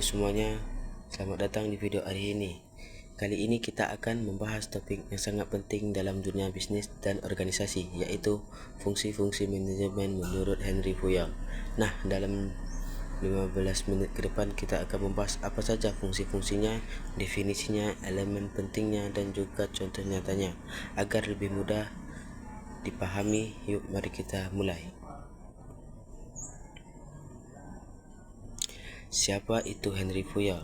semuanya, selamat datang di video hari ini. Kali ini kita akan membahas topik yang sangat penting dalam dunia bisnis dan organisasi, yaitu fungsi-fungsi manajemen menurut Henry Fuyang. Nah, dalam 15 menit ke depan kita akan membahas apa saja fungsi-fungsinya, definisinya, elemen pentingnya, dan juga contoh nyatanya agar lebih mudah dipahami. Yuk mari kita mulai. Siapa itu Henry Fuyang?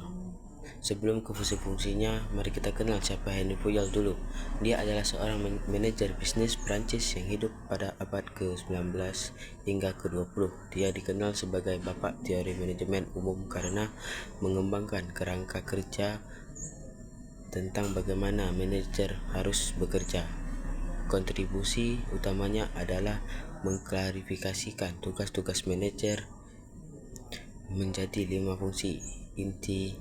Sebelum ke fungsi-fungsinya, mari kita kenal siapa Henry Fuyang dulu. Dia adalah seorang manajer bisnis Prancis yang hidup pada abad ke-19 hingga ke-20. Dia dikenal sebagai bapak teori manajemen umum karena mengembangkan kerangka kerja tentang bagaimana manajer harus bekerja. Kontribusi utamanya adalah mengklarifikasikan tugas-tugas manajer menjadi 5 fungsi intinya.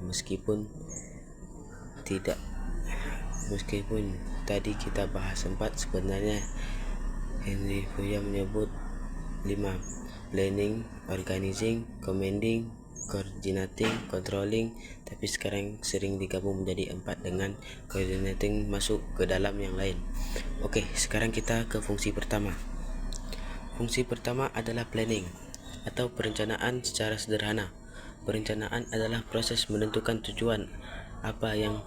Meskipun tadi kita bahas 4, sebenarnya Henry Fuyang menyebut 5: planning, organizing, commanding, coordinating, controlling, tapi sekarang sering digabung menjadi 4 dengan coordinating masuk ke dalam yang lain. Oke, sekarang kita ke fungsi pertama. Fungsi pertama adalah planning atau perencanaan. Secara sederhana, perencanaan adalah proses menentukan tujuan apa yang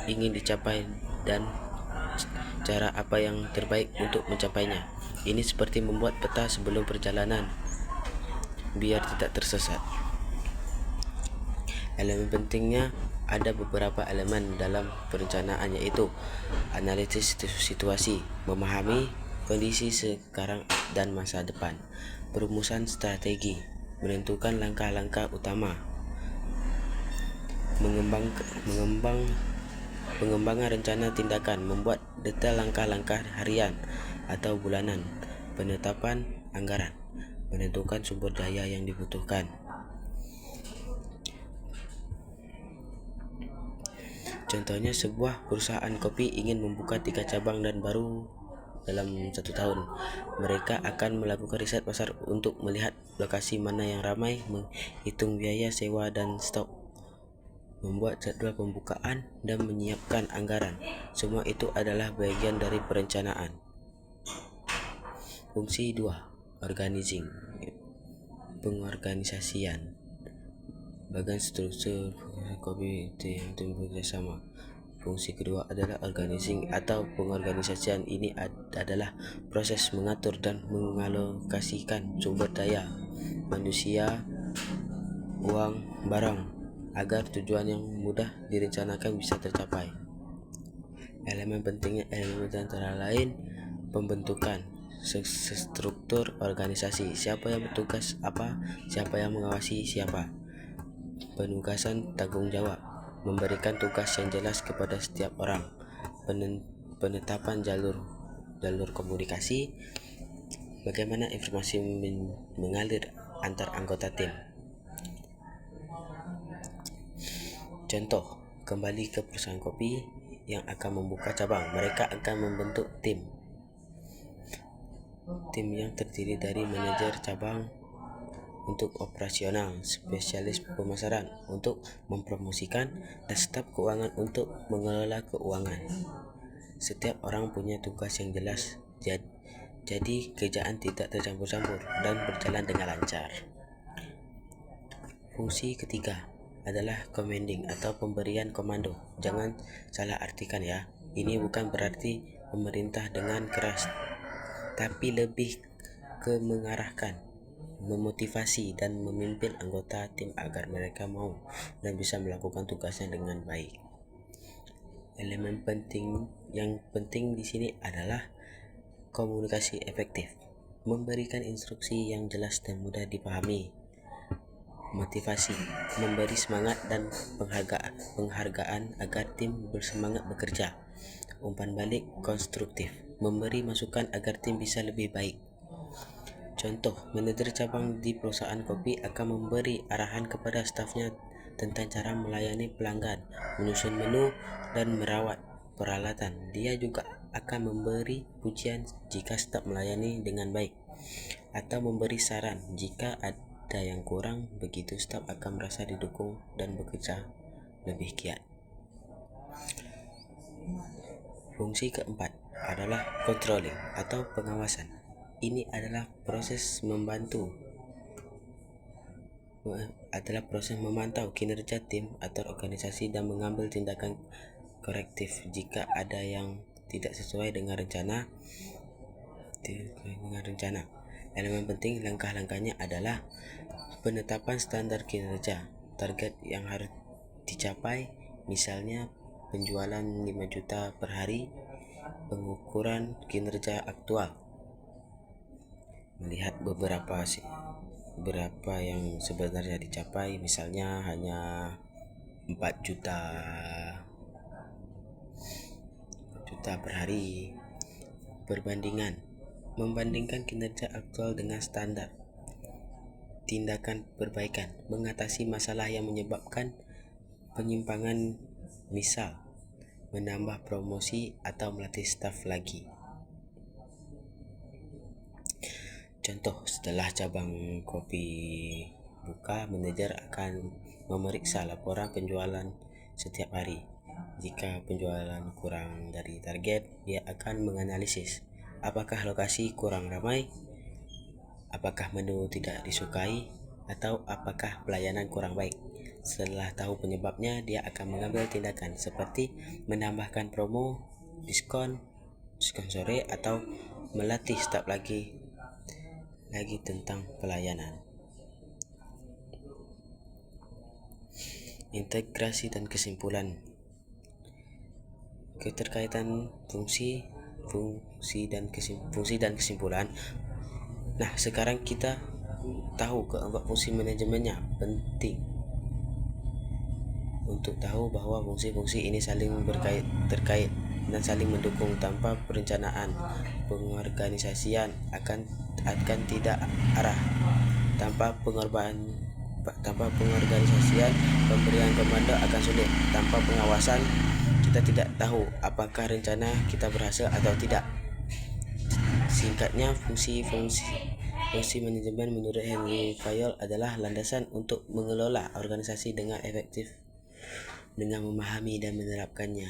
ingin dicapai dan cara apa yang terbaik untuk mencapainya. Ini seperti membuat peta sebelum perjalanan biar tidak tersesat. Elemen pentingnya, ada beberapa elemen dalam perencanaan, yaitu analisis situasi, memahami kondisi sekarang dan masa depan, perumusan strategi, menentukan langkah-langkah utama, pengembangan rencana tindakan, membuat detail langkah-langkah harian atau bulanan, penetapan anggaran, menentukan sumber daya yang dibutuhkan. Contohnya, sebuah perusahaan kopi ingin membuka 3 cabang dan baru dalam 1 tahun. Mereka akan melakukan riset pasar untuk melihat lokasi mana yang ramai, menghitung biaya sewa dan stok, membuat jadwal pembukaan, dan menyiapkan anggaran. Semua itu adalah bagian dari perencanaan. Fungsi 2, organizing, pengorganisasian. Bagian struktur kopi yang tumbuh bersama. Fungsi kedua adalah organizing atau pengorganisasian. Ini adalah proses mengatur dan mengalokasikan sumber daya, manusia, uang, barang agar tujuan yang mudah direncanakan bisa tercapai. Elemen pentingnya antara lain pembentukan struktur organisasi, siapa yang bertugas apa, siapa yang mengawasi siapa, penugasan tanggung jawab, memberikan tugas yang jelas kepada setiap orang, penetapan jalur komunikasi, bagaimana informasi mengalir antar anggota tim. Contoh, kembali ke perusahaan kopi yang akan membuka cabang, mereka akan membentuk tim yang terdiri dari manajer cabang untuk operasional, spesialis pemasaran untuk mempromosikan, dan staf keuangan untuk mengelola keuangan. Setiap orang punya tugas yang jelas, jadi kerjaan tidak tercampur-campur dan berjalan dengan lancar. Fungsi ketiga adalah commanding atau pemberian komando. Jangan salah artikan ya, ini bukan berarti memerintah dengan keras, tapi lebih ke mengarahkan, memotivasi, dan memimpin anggota tim agar mereka mau dan bisa melakukan tugasnya dengan baik. Elemen yang penting di sini adalah komunikasi efektif, memberikan instruksi yang jelas dan mudah dipahami. Motivasi, memberi semangat dan penghargaan agar tim bersemangat bekerja. Umpan balik konstruktif, memberi masukan agar tim bisa lebih baik. Contoh, manajer cabang di perusahaan kopi akan memberi arahan kepada stafnya tentang cara melayani pelanggan, menyusun menu, dan merawat peralatan. Dia juga akan memberi pujian jika staf melayani dengan baik, atau memberi saran jika ada yang kurang, begitu staf akan merasa didukung dan bekerja lebih giat. Fungsi keempat adalah controlling atau pengawasan. Ini adalah proses memantau kinerja tim atau organisasi dan mengambil tindakan korektif jika ada yang tidak sesuai dengan rencana. Elemen penting langkah-langkahnya adalah penetapan standar kinerja, target yang harus dicapai, misalnya penjualan 5 juta per hari, pengukuran kinerja aktual, melihat berapa yang sebenarnya dicapai, misalnya hanya 4 juta per hari. Membandingkan kinerja aktual dengan standar. Tindakan perbaikan, mengatasi masalah yang menyebabkan penyimpangan, misal menambah promosi atau melatih staf lagi. Contoh, setelah cabang kopi buka, manajer akan memeriksa laporan penjualan setiap hari. Jika penjualan kurang dari target, dia akan menganalisis apakah lokasi kurang ramai, apakah menu tidak disukai, atau apakah pelayanan kurang baik. Setelah tahu penyebabnya, dia akan mengambil tindakan seperti menambahkan promo, diskon sore, atau melatih staf lagi tentang pelayanan. Integrasi dan kesimpulan. Keterkaitan fungsi dan kesimpulan. Nah, sekarang kita tahu keempat fungsi manajemennya. Penting untuk tahu bahwa fungsi-fungsi ini saling terkait dan saling mendukung. Tanpa perencanaan, pengorganisasian akan tidak arah. Tanpa pengorganisasian, pemberian komando akan sulit. Tanpa pengawasan, kita tidak tahu apakah rencana kita berhasil atau tidak. Singkatnya, fungsi manajemen menurut Henry Fayol adalah landasan untuk mengelola organisasi dengan efektif dengan memahami dan menerapkannya.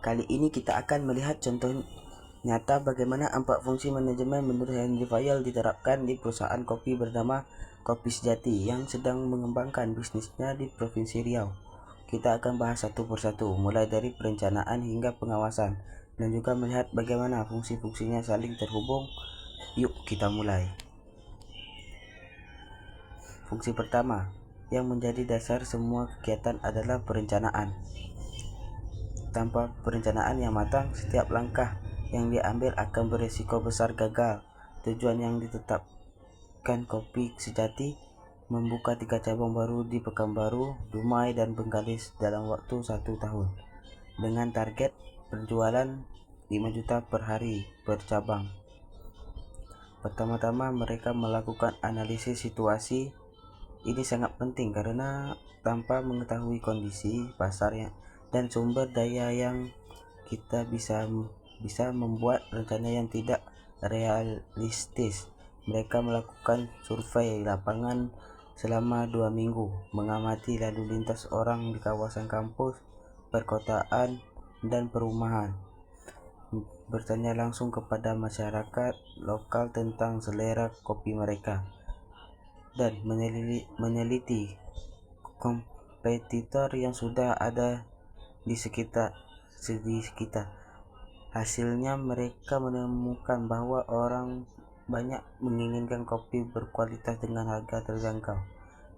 Kali ini kita akan melihat contoh nyata bagaimana 4 fungsi manajemen menurut Henry Fayol diterapkan di perusahaan kopi bernama Kopi Sejati yang sedang mengembangkan bisnisnya di Provinsi Riau. Kita akan bahas satu persatu, mulai dari perencanaan hingga pengawasan, dan juga melihat bagaimana fungsi-fungsinya saling terhubung. Yuk kita mulai. Fungsi pertama yang menjadi dasar semua kegiatan adalah perencanaan. Tanpa perencanaan yang matang, setiap langkah yang diambil akan berisiko besar gagal. Tujuan yang ditetapkan Kopi Sejati membuka 3 cabang baru di Pekanbaru, Dumai, dan Bengkalis dalam waktu 1 tahun dengan target penjualan 5 juta per hari per cabang. Pertama-tama mereka melakukan analisis situasi. Ini sangat penting karena tanpa mengetahui kondisi pasar dan sumber daya yang kita bisa membuat rencana yang tidak realistis. Mereka melakukan survei lapangan selama 2 minggu, mengamati lalu lintas orang di kawasan kampus, perkotaan, dan perumahan, bertanya langsung kepada masyarakat lokal tentang selera kopi mereka, dan meneliti kompetitor yang sudah ada di sekitar. Hasilnya mereka menemukan bahwa orang banyak menginginkan kopi berkualitas dengan harga terjangkau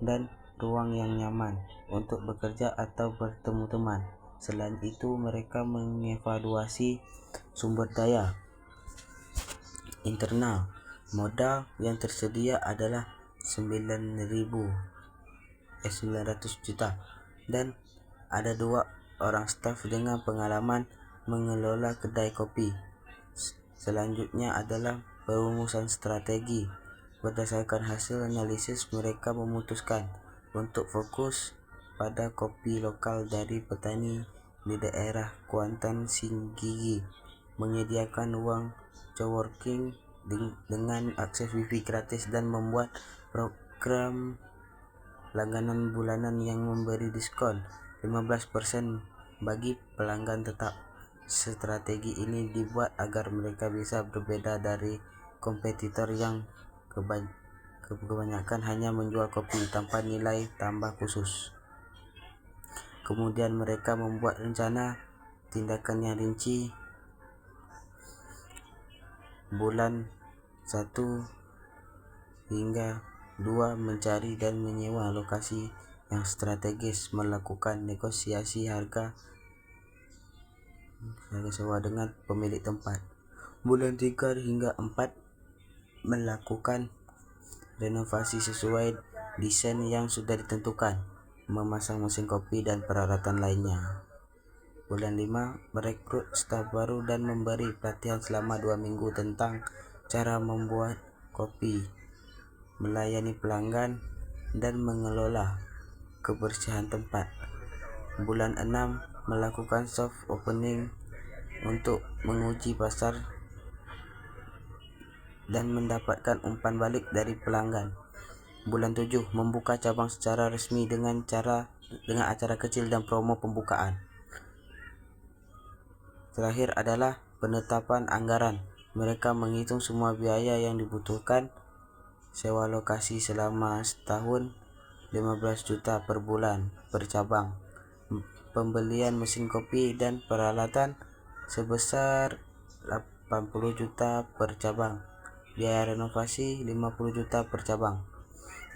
dan ruang yang nyaman untuk bekerja atau bertemu teman. Selain itu, mereka mengevaluasi sumber daya internal. Modal yang tersedia adalah 900 juta dan ada 2 orang staf dengan pengalaman mengelola kedai kopi. Selanjutnya adalah perumusan strategi. Berdasarkan hasil analisis, mereka memutuskan untuk fokus pada kopi lokal dari petani di daerah Kuantan Singgigi, menyediakan uang coworking dengan akses wifi gratis dan membuat program langganan bulanan yang memberi diskon 15% bagi pelanggan tetap. Strategi ini dibuat agar mereka bisa berbeda dari kompetitor yang kebanyakan hanya menjual kopi tanpa nilai tambah khusus. Kemudian mereka membuat rencana tindakan yang rinci bulan 1 hingga 2, mencari dan menyewa lokasi yang strategis, melakukan negosiasi harga sewa dengan pemilik tempat. Bulan 3 hingga 4, melakukan renovasi sesuai desain yang sudah ditentukan, memasang mesin kopi dan peralatan lainnya. Bulan 5, merekrut staf baru dan memberi pelatihan selama 2 minggu tentang cara membuat kopi, melayani pelanggan, dan mengelola kebersihan tempat. Bulan 6, melakukan soft opening untuk menguji pasar dan mendapatkan umpan balik dari pelanggan. Bulan 7, membuka cabang secara resmi dengan acara kecil dan promo pembukaan. Terakhir adalah penetapan anggaran. Mereka menghitung semua biaya yang dibutuhkan, sewa lokasi selama setahun 15 juta per bulan per cabang, pembelian mesin kopi dan peralatan sebesar 80 juta per cabang, biaya renovasi 50 juta per cabang,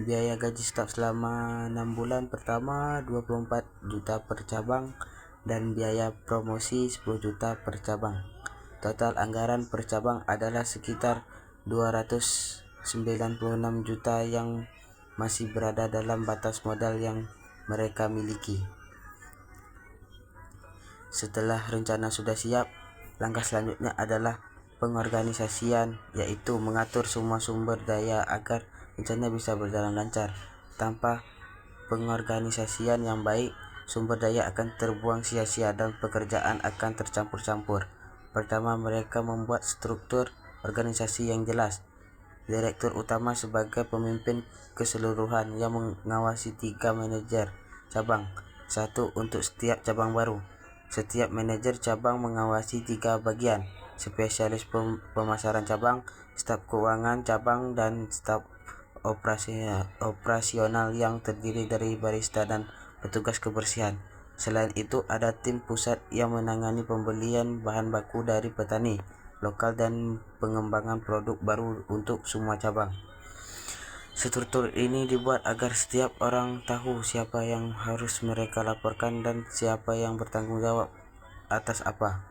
biaya gaji staf selama 6 bulan pertama 24 juta per cabang, dan biaya promosi 10 juta per cabang. Total anggaran per cabang adalah sekitar 296 juta yang masih berada dalam batas modal yang mereka miliki. Setelah rencana sudah siap, langkah selanjutnya adalah pengorganisasian, yaitu mengatur semua sumber daya agar rencana bisa berjalan lancar. Tanpa pengorganisasian yang baik, sumber daya akan terbuang sia-sia dan pekerjaan akan tercampur-campur. Pertama, mereka membuat struktur organisasi yang jelas. Direktur utama sebagai pemimpin keseluruhan yang mengawasi 3 manajer cabang, 1 untuk setiap cabang baru. Setiap manajer cabang mengawasi 3 bagian: spesialis pemasaran cabang, staf keuangan cabang, dan staf operasional yang terdiri dari barista dan petugas kebersihan. Selain itu, ada tim pusat yang menangani pembelian bahan baku dari petani lokal dan pengembangan produk baru untuk semua cabang. Struktur ini dibuat agar setiap orang tahu siapa yang harus mereka laporkan dan siapa yang bertanggung jawab atas apa.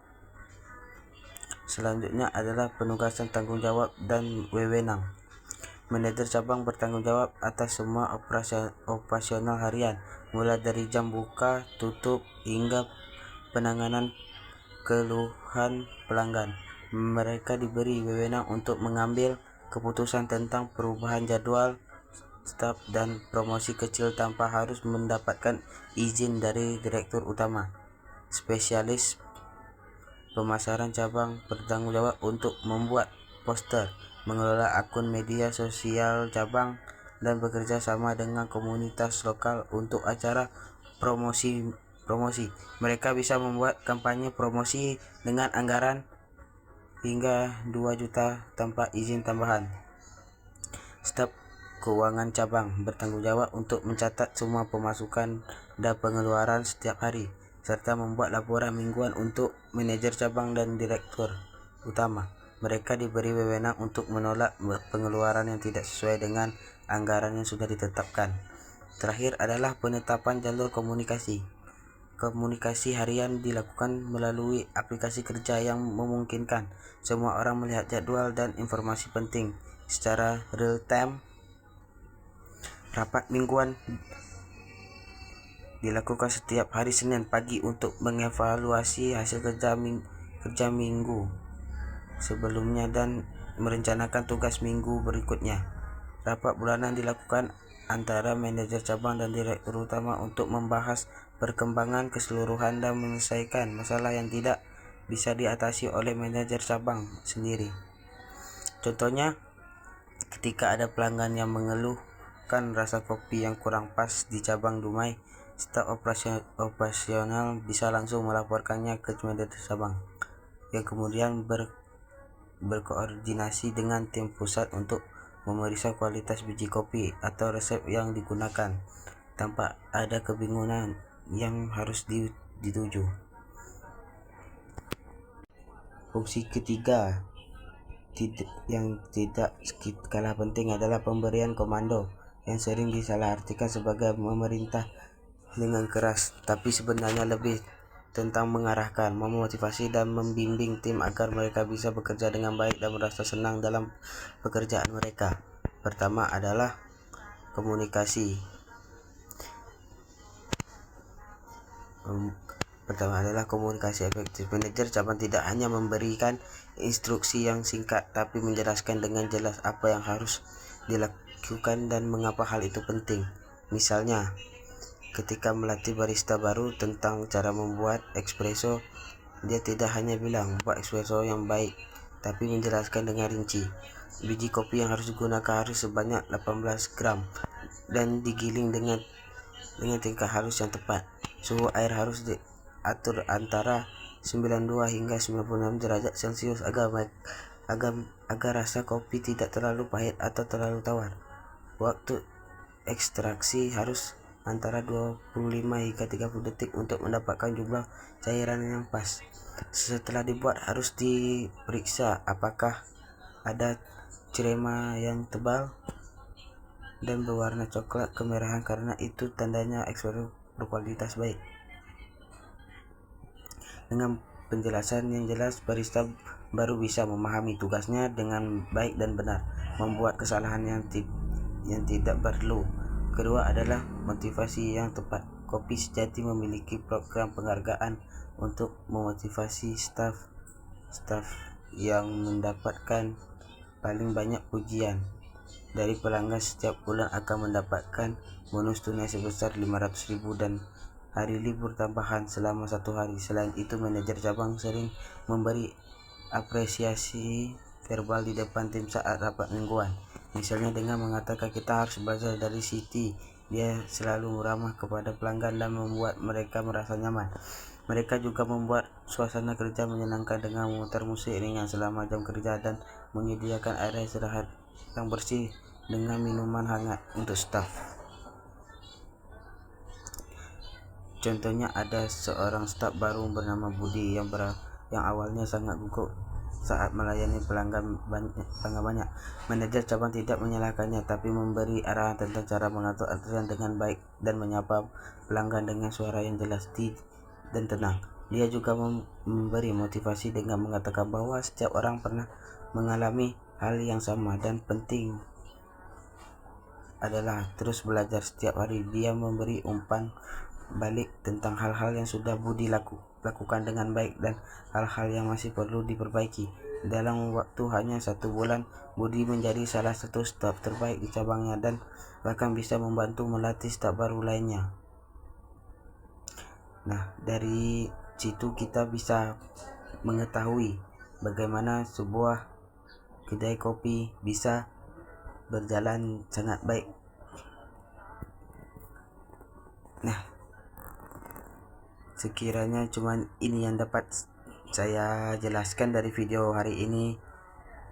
Selanjutnya adalah penugasan, tanggung jawab, dan wewenang. Manajer cabang bertanggung jawab atas semua operasional harian, mulai dari jam buka tutup hingga penanganan keluhan pelanggan. Mereka diberi wewenang untuk mengambil keputusan tentang perubahan jadwal staf dan promosi kecil tanpa harus mendapatkan izin dari direktur utama. Spesialis pemasaran cabang bertanggung jawab untuk membuat poster, mengelola akun media sosial cabang, dan bekerja sama dengan komunitas lokal untuk acara promosi. Mereka bisa membuat kampanye promosi dengan anggaran hingga 2 juta tanpa izin tambahan. Staf keuangan cabang bertanggung jawab untuk mencatat semua pemasukan dan pengeluaran setiap hari, serta membuat laporan mingguan untuk manajer cabang dan direktur utama. Mereka diberi wewenang untuk menolak pengeluaran yang tidak sesuai dengan anggaran yang sudah ditetapkan. Terakhir adalah penetapan jalur komunikasi. Komunikasi harian dilakukan melalui aplikasi kerja yang memungkinkan semua orang melihat jadwal dan informasi penting secara real time. Rapat mingguan dilakukan setiap hari Senin pagi untuk mengevaluasi hasil kerja minggu sebelumnya dan merencanakan tugas minggu berikutnya. Rapat bulanan dilakukan antara manajer cabang dan direktur utama untuk membahas perkembangan keseluruhan dan menyelesaikan masalah yang tidak bisa diatasi oleh manajer cabang sendiri. Contohnya, ketika ada pelanggan yang mengeluhkan rasa kopi yang kurang pas di cabang Dumai, staf operasional bisa langsung melaporkannya ke manajer cabang, yang kemudian berkoordinasi dengan tim pusat untuk memeriksa kualitas biji kopi atau resep yang digunakan tanpa ada kebingungan yang harus dituju. Fungsi ketiga yang tidak kalah penting adalah pemberian komando, yang sering disalahartikan sebagai memerintah dengan keras, tapi sebenarnya lebih tentang mengarahkan, memotivasi, dan membimbing tim agar mereka bisa bekerja dengan baik dan merasa senang dalam pekerjaan mereka. Pertama adalah komunikasi. Efektif. Manajer cabang tidak hanya memberikan instruksi yang singkat, tapi menjelaskan dengan jelas apa yang harus dilakukan dan mengapa hal itu penting. Misalnya, ketika melatih barista baru tentang cara membuat espresso, dia tidak hanya bilang buat espresso yang baik, tapi menjelaskan dengan rinci. Biji kopi yang harus digunakan harus sebanyak 18 gram dan digiling dengan tingkat halus yang tepat. Suhu air harus diatur antara 92 hingga 96 derajat Celcius agar rasa kopi tidak terlalu pahit atau terlalu tawar. Waktu ekstraksi harus antara 25 hingga 30 detik untuk mendapatkan jumlah cairan yang pas. Setelah dibuat harus diperiksa apakah ada crema yang tebal dan berwarna coklat kemerahan, karena itu tandanya espresso berkualitas baik. Dengan penjelasan yang jelas, barista baru bisa memahami tugasnya dengan baik dan benar, membuat kesalahan yang tidak perlu. Kedua adalah motivasi yang tepat. Kopi Sejati memiliki program penghargaan untuk memotivasi staf yang mendapatkan paling banyak pujian dari pelanggan setiap bulan akan mendapatkan bonus tunai sebesar 500.000 dan hari libur tambahan selama 1 hari. Selain itu, manajer cabang sering memberi apresiasi verbal di depan tim saat rapat mingguan. Misalnya dengan mengatakan kita harus belajar dari Siti, dia selalu ramah kepada pelanggan dan membuat mereka merasa nyaman. Mereka juga membuat suasana kerja menyenangkan dengan memutar musik ringan selama jam kerja dan menyediakan area istirahat yang bersih dengan minuman hangat untuk staf. Contohnya, ada seorang staf baru bernama Budi yang awalnya sangat gugup saat melayani pelanggan banyak. Manajer cabang tidak menyalahkannya, tapi memberi arahan tentang cara mengatur antrian dengan baik dan menyapa pelanggan dengan suara yang jelas dan tenang. Dia juga memberi motivasi dengan mengatakan bahwa setiap orang pernah mengalami hal yang sama dan penting adalah terus belajar setiap hari. Dia memberi umpan balik tentang hal-hal yang sudah Budi lakukan dengan baik dan hal-hal yang masih perlu diperbaiki. Dalam waktu hanya 1 bulan, Budi menjadi salah satu staf terbaik di cabangnya dan bahkan bisa membantu melatih staf baru lainnya. Nah, dari situ kita bisa mengetahui bagaimana sebuah kedai kopi bisa berjalan sangat baik. Nah, sekiranya cuman ini yang dapat saya jelaskan dari video hari ini.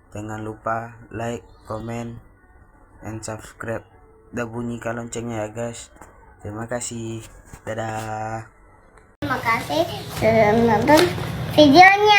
Jangan lupa like, comment, and subscribe, dan bunyikan loncengnya ya guys. Terima kasih. Dadah. Terima kasih sudah menonton videonya.